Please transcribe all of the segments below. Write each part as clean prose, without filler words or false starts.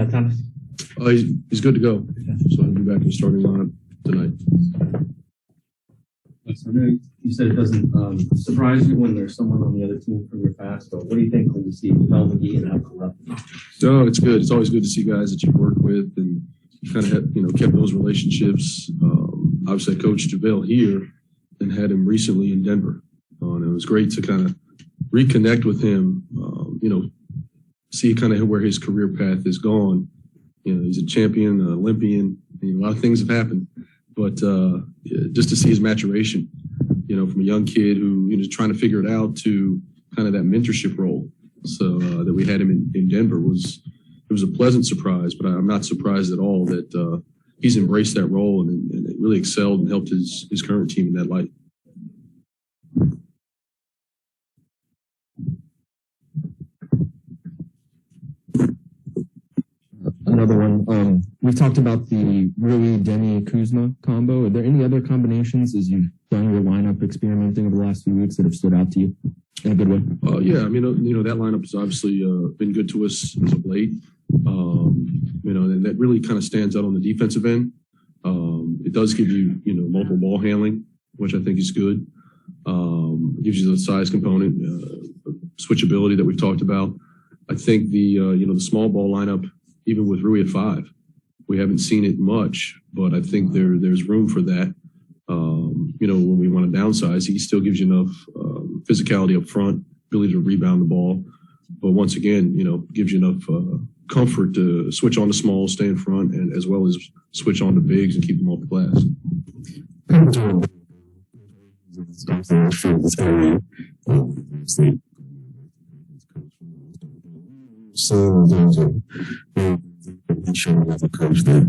Thomas? He's good to go. So he'll be back in the starting lineup tonight. You said it doesn't surprise you when there's someone on the other team from your past, but what do you think when you see Mel McGee and Al Ruffin? No, it's good. It's always good to see guys that you've worked with and you kind of have, kept those relationships. Obviously, I coached JaVale here and had him recently in Denver. And it was great to kind of reconnect with him, see kind of where his career path has gone. He's a champion, an Olympian. A lot of things have happened. But just to see his maturation, from a young kid who is trying to figure it out to kind of that mentorship role. So that we had him in Denver was a pleasant surprise. But I'm not surprised at all that he's embraced that role and really excelled and helped his current team in that light. Another one. We've talked about the Rui, Denny, Kuzma combo. Are there any other combinations as you've done your lineup experimenting over the last few weeks that have stood out to you in a good way? Yeah. I mean, that lineup has obviously been good to us as of late. And that really kind of stands out on the defensive end. It does give you, multiple ball handling, which I think is good. It gives you the size component, switchability that we've talked about. I think the small ball lineup, even with Rui at 5, we haven't seen it much, but I think there's room for that. When we want to downsize, he still gives you enough physicality up front, ability to rebound the ball. But once again, gives you enough comfort to switch on the small, stay in front, and as well as switch on the bigs and keep them off the glass. So there's a showing as a coach that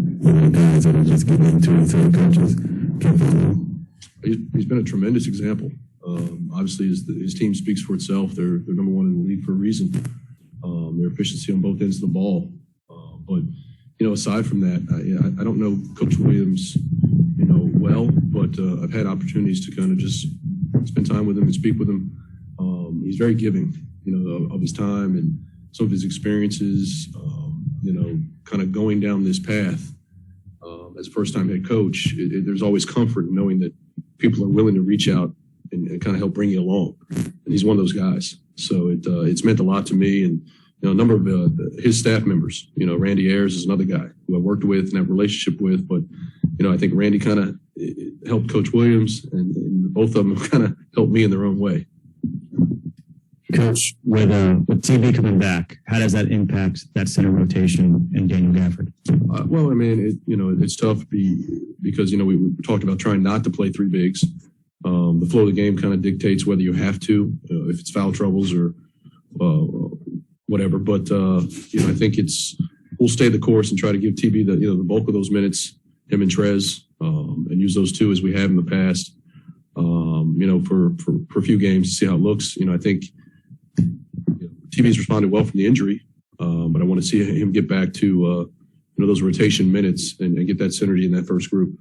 guys that are just getting into it, so the coaches can follow. He's been a tremendous example. Obviously, his team speaks for itself. They're number one in the league for a reason. Their efficiency on both ends of the ball. But aside from that, I don't know Coach Williams, well, but I've had opportunities to kind of just spend time with him and speak with him. He's very giving, of his time and some of his experiences. Kind of going down this path as a first-time head coach. There's always comfort in knowing that people are willing to reach out and kind of help bring you along. And he's one of those guys. So it's meant a lot to me. And a number of his staff members, Randy Ayers is another guy who I worked with and have a relationship with. But, I think Randy kind of helped Coach Williams, and both of them have kind of helped me in their own way. Coach, with TB coming back, how does that impact that center rotation and Daniel Gafford? Well, I mean, it's tough because, we talked about trying not to play 3 bigs. The flow of the game kind of dictates whether you have to, if it's foul troubles or whatever. But, I think we'll stay the course and try to give TB the bulk of those minutes, him and Trez, and use those 2 as we have in the past, for a few games to see how it looks. I think TB's responded well from the injury, but I want to see him get back to, those rotation minutes and get that synergy in that first group.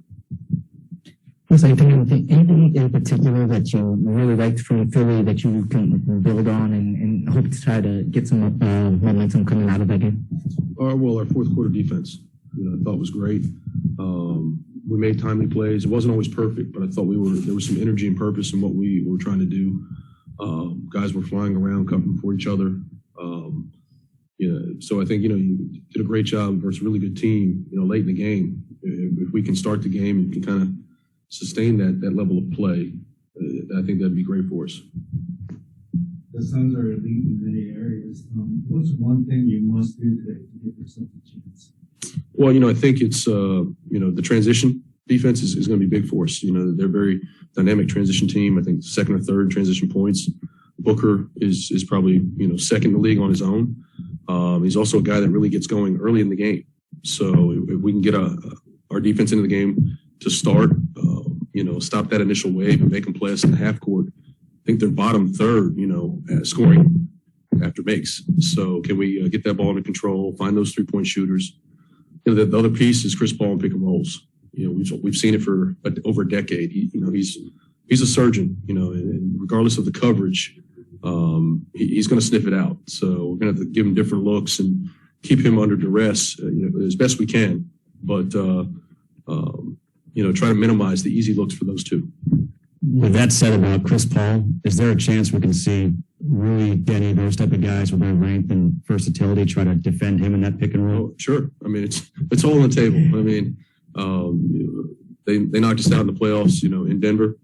Was anything in particular that you really liked from Philly that you can build on and hope to try to get some momentum coming out of that game? Well, our fourth quarter defense, I thought was great. We made timely plays. It wasn't always perfect, but I thought there was some energy and purpose in what we were trying to do. Guys were flying around, covering for each other. So I think, you did a great job versus a really good team, late in the game. If we can start the game and can kind of sustain that level of play, I think that'd be great for us. The Suns are elite in many areas. What's one thing you must do today to give yourself a chance? Well, I think it's, the transition defense is going to be big for us. They're a very dynamic transition team. I think second or third transition points. Booker is probably, second in the league on his own. He's also a guy that really gets going early in the game. So if we can get our defense into the game to start, stop that initial wave and make them play us in the half court, I think they're bottom third, scoring after makes. So can we get that ball under control, find those 3-point shooters? The other piece is Chris Paul and pick and rolls. We've seen it for over a decade. He's a surgeon, and regardless of the coverage, he's going to sniff it out. So we're going to have to give him different looks and keep him under duress, as best we can. But, try to minimize the easy looks for those two. With that said about Chris Paul, is there a chance we can see Rui, Denny, those type of guys with their length and versatility try to defend him in that pick and roll? Oh, sure. I mean, it's all on the table. I mean, they knocked us out in the playoffs, in Denver.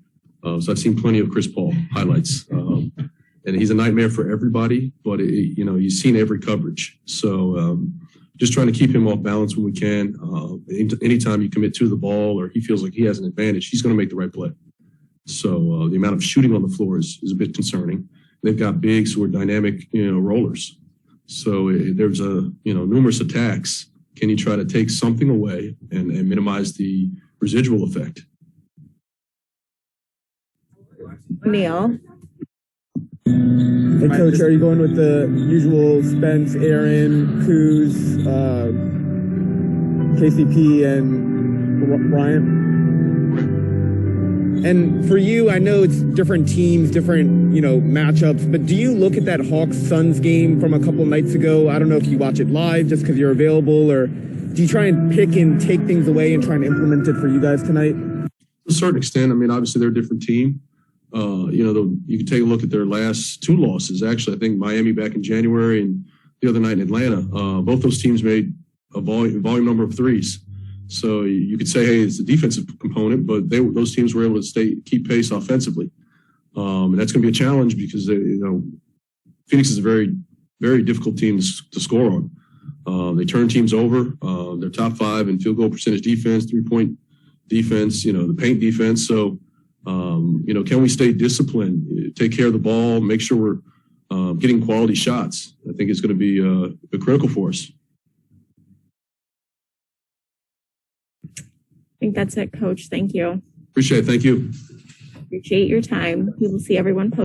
So I've seen plenty of Chris Paul highlights. And he's a nightmare for everybody, but you've seen every coverage. So just trying to keep him off balance when we can. Anytime you commit to the ball or he feels like he has an advantage, he's going to make the right play. So the amount of shooting on the floor is a bit concerning. They've got bigs who are dynamic, rollers. So there's numerous attacks. Can you try to take something away and minimize the residual effect? Neil. Hey, Coach, are you going with the usual Spence, Aaron, Kuz, KCP, and Bryant? And for you, I know it's different teams, different, matchups, but do you look at that Hawks-Suns game from a couple nights ago? I don't know if you watch it live just because you're available, or do you try and pick and take things away and try and implement it for you guys tonight? To a certain extent. I mean, obviously they're a different team. You can take a look at their last two losses. Actually, I think Miami back in January and the other night in Atlanta, both those teams made a volume number of threes. So you could say, hey, it's a defensive component, but those teams were able to keep pace offensively. And that's going to be a challenge because, Phoenix is a very, very difficult team to score on. They turn teams over. They're top 5 in field goal percentage defense, 3-point defense, the paint defense. So, can we stay disciplined, take care of the ball, make sure we're getting quality shots? I think it's going to be critical for us. I think that's it, Coach. Thank you. Appreciate it. Thank you. Appreciate your time. We will see everyone post.